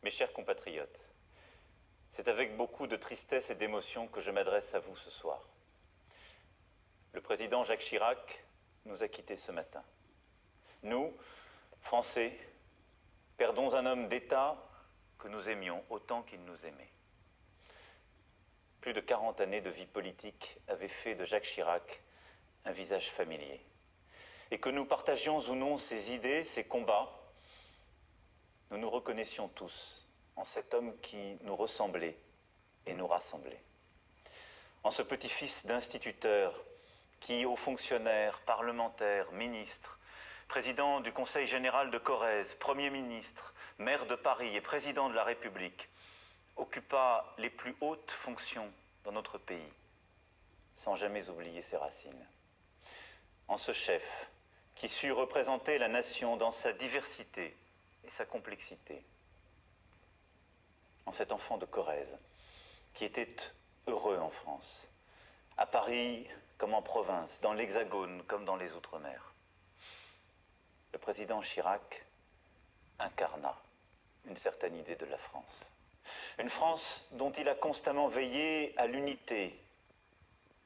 Mes chers compatriotes, c'est avec beaucoup de tristesse et d'émotion que je m'adresse à vous ce soir. Le président Jacques Chirac nous a quittés ce matin. Nous, Français, perdons un homme d'État que nous aimions autant qu'il nous aimait. Plus de 40 années de vie politique avaient fait de Jacques Chirac un visage familier. Et que nous partagions ou non ses idées, ses combats, nous nous reconnaissions tous en cet homme qui nous ressemblait et nous rassemblait. En ce petit-fils d'instituteur qui, aux fonctionnaires, parlementaires, ministres, président du Conseil général de Corrèze, Premier ministre, maire de Paris et président de la République, occupa les plus hautes fonctions dans notre pays, sans jamais oublier ses racines. En ce chef qui sut représenter la nation dans sa diversité et sa complexité. En cet enfant de Corrèze qui était heureux en France, à Paris comme en province, dans l'Hexagone comme dans les Outre-mer. Le président Chirac incarna une certaine idée de la France. Une France dont il a constamment veillé à l'unité,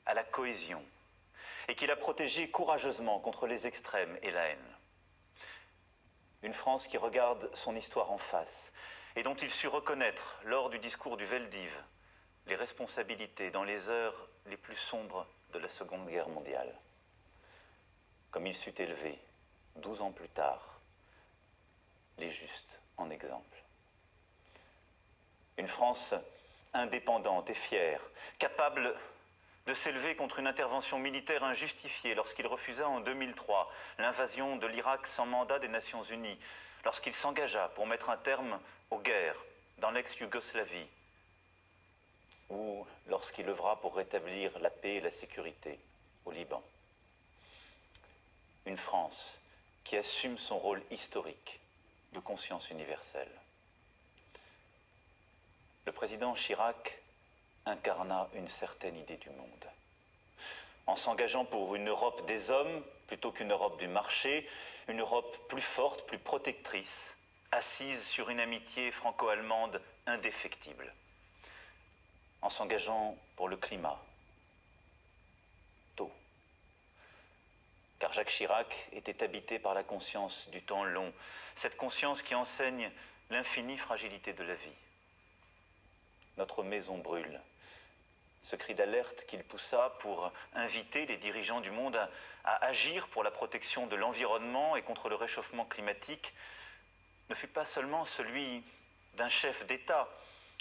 à la cohésion, et qu'il a protégée courageusement contre les extrêmes et la haine. Une France qui regarde son histoire en face, et dont il sut reconnaître, lors du discours du Veldiv, les responsabilités dans les heures les plus sombres de la Seconde Guerre mondiale. Comme il sut élever, 12 ans plus tard, les justes en exemple. Une France indépendante et fière, capable de s'élever contre une intervention militaire injustifiée lorsqu'il refusa en 2003 l'invasion de l'Irak sans mandat des Nations Unies, lorsqu'il s'engagea pour mettre un terme aux guerres dans l'ex-Yougoslavie, ou lorsqu'il œuvra pour rétablir la paix et la sécurité au Liban. Une France qui assume son rôle historique de conscience universelle. Le président Chirac incarna une certaine idée du monde. En s'engageant pour une Europe des hommes plutôt qu'une Europe du marché, une Europe plus forte, plus protectrice, assise sur une amitié franco-allemande indéfectible. En s'engageant pour le climat, tôt. Car Jacques Chirac était habité par la conscience du temps long, cette conscience qui enseigne l'infinie fragilité de la vie. Notre maison brûle. Ce cri d'alerte qu'il poussa pour inviter les dirigeants du monde à agir pour la protection de l'environnement et contre le réchauffement climatique ne fut pas seulement celui d'un chef d'État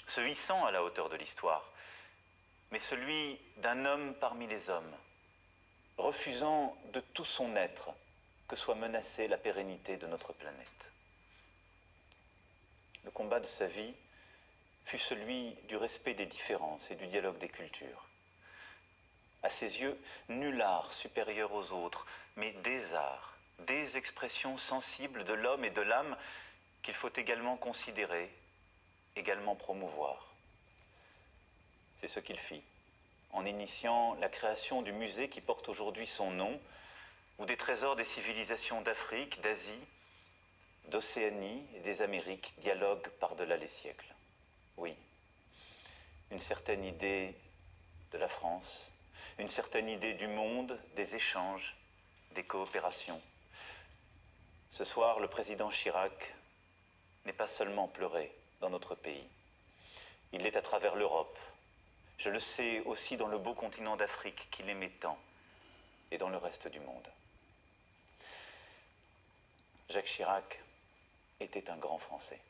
se hissant à la hauteur de l'histoire, mais celui d'un homme parmi les hommes, refusant de tout son être que soit menacée la pérennité de notre planète. Le combat de sa vie fut celui du respect des différences et du dialogue des cultures. À ses yeux, nul art supérieur aux autres, mais des arts, des expressions sensibles de l'homme et de l'âme qu'il faut également considérer, également promouvoir. C'est ce qu'il fit, en initiant la création du musée qui porte aujourd'hui son nom, où des trésors des civilisations d'Afrique, d'Asie, d'Océanie et des Amériques dialoguent par-delà les siècles. Oui, une certaine idée de la France, une certaine idée du monde, des échanges, des coopérations. Ce soir, le président Chirac n'est pas seulement pleuré dans notre pays. Il l'est à travers l'Europe. Je le sais aussi dans le beau continent d'Afrique qu'il aimait tant et dans le reste du monde. Jacques Chirac était un grand Français,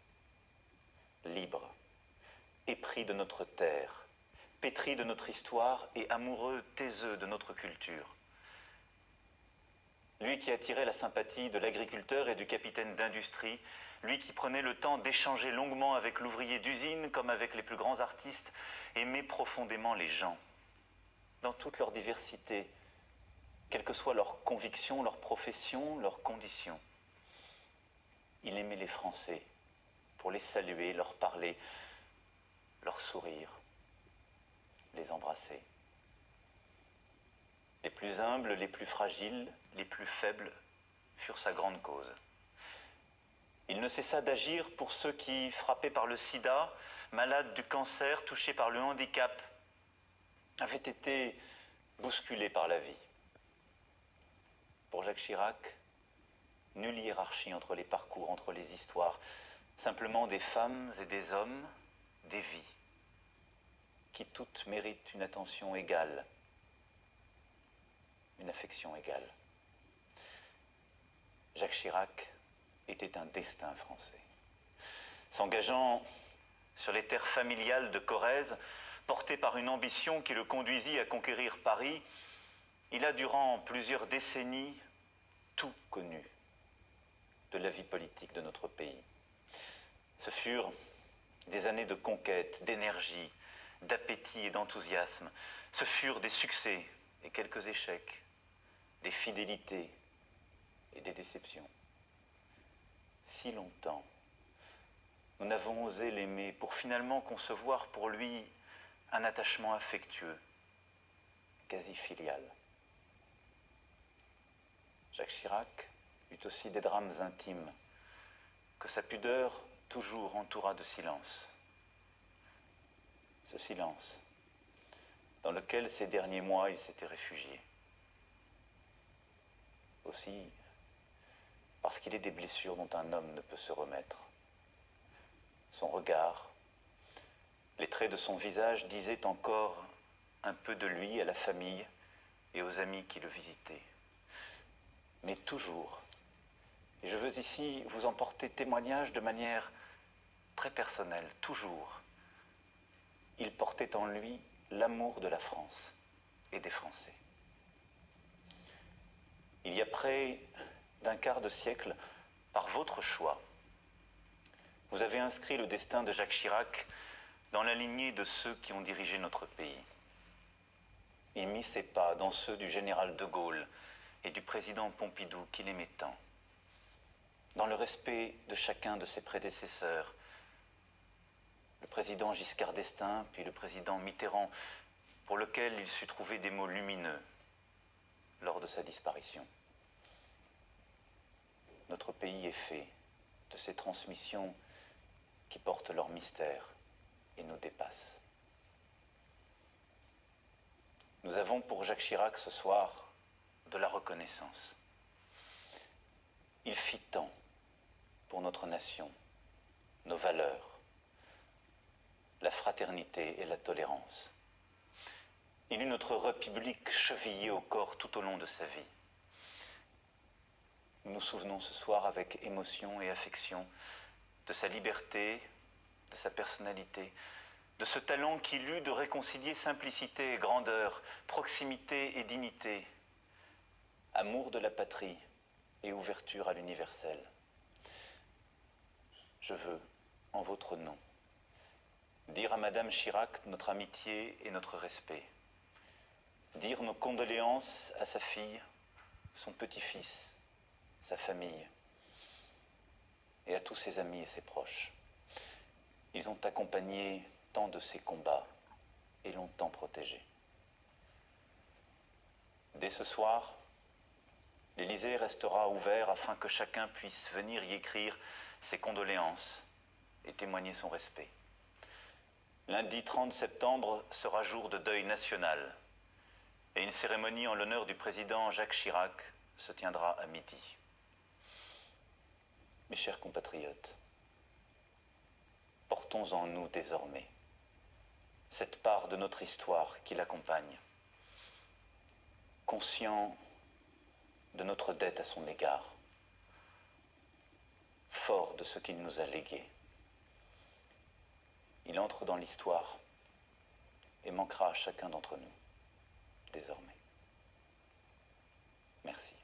libre, épris de notre terre, pétri de notre histoire et amoureux taiseux de notre culture. Lui qui attirait la sympathie de l'agriculteur et du capitaine d'industrie, lui qui prenait le temps d'échanger longuement avec l'ouvrier d'usine comme avec les plus grands artistes, aimait profondément les gens, dans toute leur diversité, quelles que soient leurs convictions, leurs professions, leurs conditions. Il aimait les Français pour les saluer, leur parler, leur sourire, les embrasser. Les plus humbles, les plus fragiles, les plus faibles furent sa grande cause. Il ne cessa d'agir pour ceux qui, frappés par le sida, malades du cancer, touchés par le handicap, avaient été bousculés par la vie. Pour Jacques Chirac, nulle hiérarchie entre les parcours, entre les histoires, simplement des femmes et des hommes, des vies, qui toutes méritent une attention égale, une affection égale. Jacques Chirac était un destin français. S'engageant sur les terres familiales de Corrèze, porté par une ambition qui le conduisit à conquérir Paris, il a durant plusieurs décennies tout connu de la vie politique de notre pays. Ce furent des années de conquête, d'énergie, d'appétit et d'enthousiasme. Ce furent des succès et quelques échecs, des fidélités et des déceptions. Si longtemps, nous n'avons osé l'aimer pour finalement concevoir pour lui un attachement affectueux, quasi filial. Jacques Chirac eut aussi des drames intimes que sa pudeur toujours entoura de silence. Ce silence dans lequel ces derniers mois il s'était réfugié. Aussi parce qu'il est des blessures dont un homme ne peut se remettre. Son regard, les traits de son visage disaient encore un peu de lui à la famille et aux amis qui le visitaient. Mais toujours, et je veux ici vous en porter témoignage de manière très personnelle, toujours, il portait en lui l'amour de la France et des Français. Il y a près d'un quart de siècle, par votre choix, vous avez inscrit le destin de Jacques Chirac dans la lignée de ceux qui ont dirigé notre pays. Il mit ses pas dans ceux du général de Gaulle et du président Pompidou qu'il aimait tant, dans le respect de chacun de ses prédécesseurs, le président Giscard d'Estaing, puis le président Mitterrand, pour lequel il sut trouver des mots lumineux lors de sa disparition. Notre pays est fait de ces transmissions qui portent leur mystère et nous dépassent. Nous avons pour Jacques Chirac ce soir de la reconnaissance. Il fit tant pour notre nation, nos valeurs, la fraternité et la tolérance. Il eut notre République chevillée au corps tout au long de sa vie. Nous nous souvenons ce soir avec émotion et affection de sa liberté, de sa personnalité, de ce talent qu'il eut de réconcilier simplicité et grandeur, proximité et dignité, amour de la patrie et ouverture à l'universel. Je veux, en votre nom, dire à Madame Chirac notre amitié et notre respect, dire nos condoléances à sa fille, son petit-fils, sa famille et à tous ses amis et ses proches. Ils ont accompagné tant de ses combats et l'ont tant protégé. Dès ce soir, l'Élysée restera ouvert afin que chacun puisse venir y écrire ses condoléances et témoigner son respect. Lundi 30 septembre sera jour de deuil national et une cérémonie en l'honneur du président Jacques Chirac se tiendra à midi. Mes chers compatriotes, portons en nous désormais cette part de notre histoire qui l'accompagne, conscients de notre dette à son égard, forts de ce qu'il nous a légué. Il entre dans l'histoire et manquera à chacun d'entre nous, désormais. Merci.